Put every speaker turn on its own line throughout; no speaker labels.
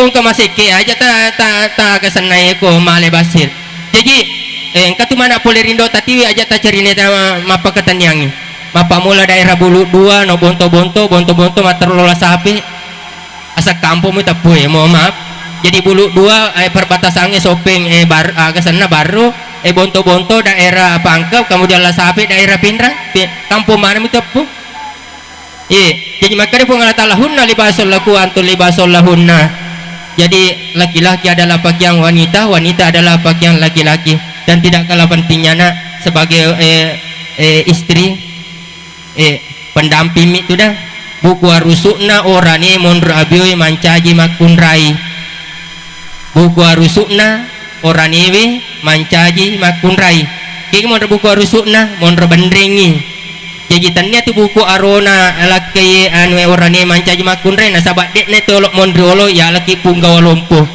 song ka masike aja ta kasanay ko male basir jadi katu mana pole rindo tatiwi aja ta cerine ta mapakatanyang mapamula daerah bulu dua no bonto materlola sapi asa kampung itu puy mohon maaf jadi bulu dua perbatasannya sopeng kesana baru bonto daerah Pangkep kemudian lah sapi daerah Pindrang kampung mana itu pu jadi makanya pengatalahunna libasul laku antul libasul lahunna jadi laki-laki adalah pakaian wanita adalah pakaian laki-laki dan tidak kalah pentingnya nak sebagai istri pendamping itu dah buku arusukna orani mondro abioi mancaji makunrai buku arusukna orani mancaji makunrai kiki mondro buku arusukna mondro bendrengi jadi tanya tu buku arona laki anu orani mancaji makunrai nasabak dek ne tolok mondrolo ya laki punggawa lompoh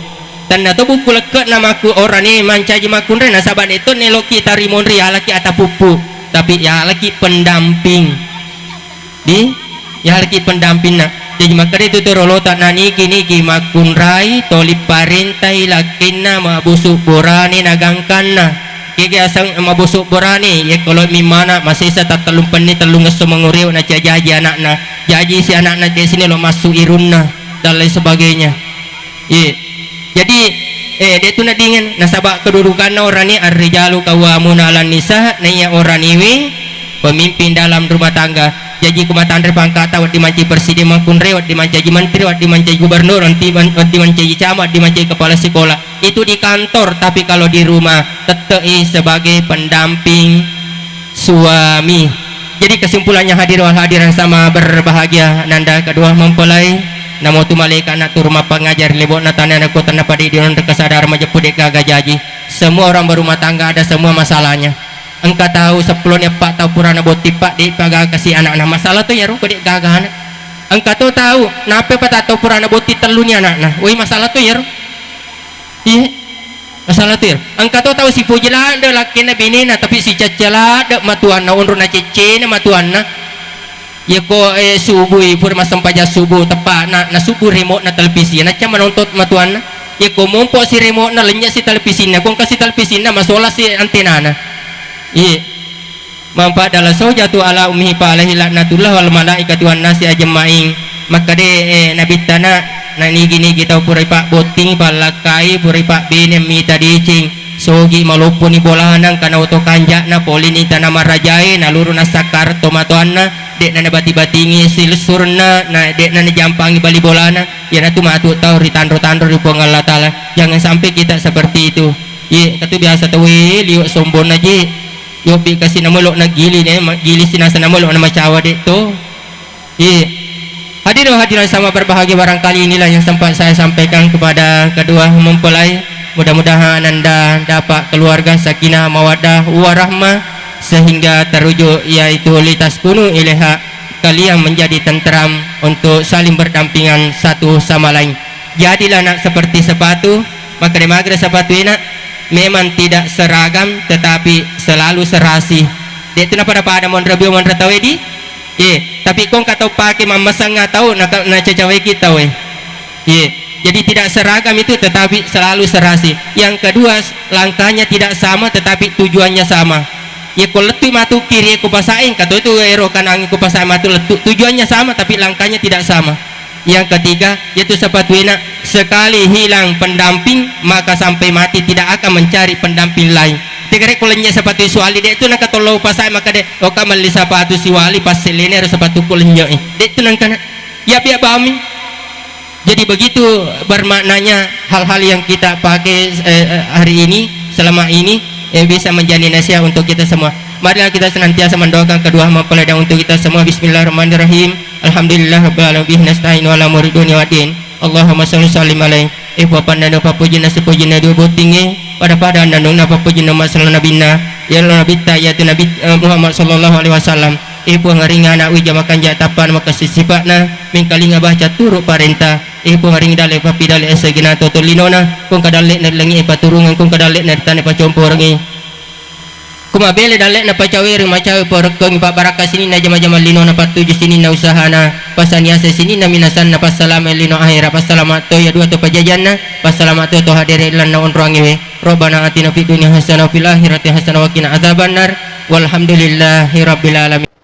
tanda tu buku leket namaku orani mancaji makunrai nasabak itu neloki tari mondri ya laki atapupu tapi ya laki pendamping ya laki pendamping nak jadi maka itu rolo tak nani kini makunrai tolip parentai lakina mabusuk borani nagangkana kiki asang mabusuk borani ya kalau mimana masih saya tak telung penit telung ngeso menguriu na jaji anak-anak jaji si anak-anak di sini lo masuk irunna dan lain sebagainya jadi dia tu nak dingin nasabak kedudukan orang ni ar-rijalu qawwamuna 'alan nisa nanya orang ini pemimpin dalam rumah tangga jadi kumatandre pangkata wad dimanci presiden mangkunre wad dimanci menteri wad dimanci gubernur wad dimanci camat dimanci kepala sekolah itu di kantor tapi kalau di rumah tetap sebagai pendamping suami jadi kesimpulannya hadirin sama berbahagia nanda kedua mempelai namo tu malaikat anak tu rumah pengajar lebok natana anak kota napadi di orang kesadar majapudek gagajaji semua orang berumah tangga ada semua masalahnya engkau tahu sepuluhnya pak tahu purana boti pak di pagar kasih anak-anak masalah tu ya ruh kodek gagah anak engkau tu tahu napa pak tahu purana boti telunya anak-anak woi masalah tu ya ruh masalah tu ya engkau tu tahu si pujilan ada laki nabi ni tapi si cacala ada matuan na unrun na cece na matuan na ya ko subuh pur masam paja subuh tepat na subuh remote na televisi na cuma menonton matuan na ya ko mumpok si remote na lenyap si televisi na kung kasih televisi na masalah si antena na manfaat dalam sojatu ala ummihi fa alaihi laknatullah wal malaikati wan nasi ajmain maka de nabi tanah na nigi kita purai pak boting palakai purai pak binem mi tadi cing sogi malupun ni bolahanang kana auto kanjak na polini tanah marajai na luru na sakar tomatoanna dek na bati-batingi silsurna na dek na jampangi bali bolana ya na tu matu tau ritandro-tandro di Allah taala jangan sampai kita seperti itu katu biasa tu liuk sombong aja yo bi kasih nama lok nak gili ni gili sinasa nama lok nama cawa dek tu hadirin sama berbahagia barangkali inilah yang sempat saya sampaikan kepada kedua mempelai mudah-mudahan anda dapat keluarga sakinah mawaddah warahmah sehingga terwujud yaitu litaskunu ilaiha kalian menjadi tenteram untuk saling berdampingan satu sama lain jadilah nak seperti sepatu maka demagra sepatu enak memang tidak seragam tetapi selalu serasi dia tu napa dapat ada mondra bio mondra tawedi tapi kong kata pakai mamasang nga tahu nak cacawe kita jadi tidak seragam itu tetapi selalu serasi yang kedua langkahnya tidak sama tetapi tujuannya sama ya ko letu matu kiri ko pasain kata itu ero kanang ko pasain matu letu tujuannya sama tapi langkahnya tidak sama yang ketiga yaitu sepatu enak sekali hilang pendamping maka sampai mati tidak akan mencari pendamping lain tiga kulenya sepatu suali dek tu nak tolong pasai maka dek oka meli sepatu siwali pas selene harus sepatu kulenya dek tu nang kana ya pihak bami jadi begitu bermaknanya hal-hal yang kita pakai hari ini selama ini bisa menjadi nasihat untuk kita semua marilah kita senantiasa mendoakan kedua mempelai dan untuk kita semua bismillahirrahmanirrahim alhamdulillah rabbil alamin nasta'inu ala muridun wadin Allahumma shalli sallim alaihi pandan papujina sepujina dua botinge pada nandung napa pujina masalah nabina ya nabi ya nabi Muhammad sallallahu alaihi wasallam ngaringa anak wija makan jatapan maka sisifatna mingkalinga baca turuk parenta ngaring dale papi dale esegina totolinona kung kadale na langi paturungan kung kadale na tane pacomporangi kumabele dalek na pacawiri macawi porkong pak baraka sini na jama-jama lino na patuju sini na usahana pasaniasa sini na minasan na passalama lino akhira passalamat to ya dua to pajajana passalamat to hadire lan na onruangi we robbana atina fid dunya hasanah wa fil akhirati hasanah wa qina adzabannar walhamdulillahi rabbil alamin.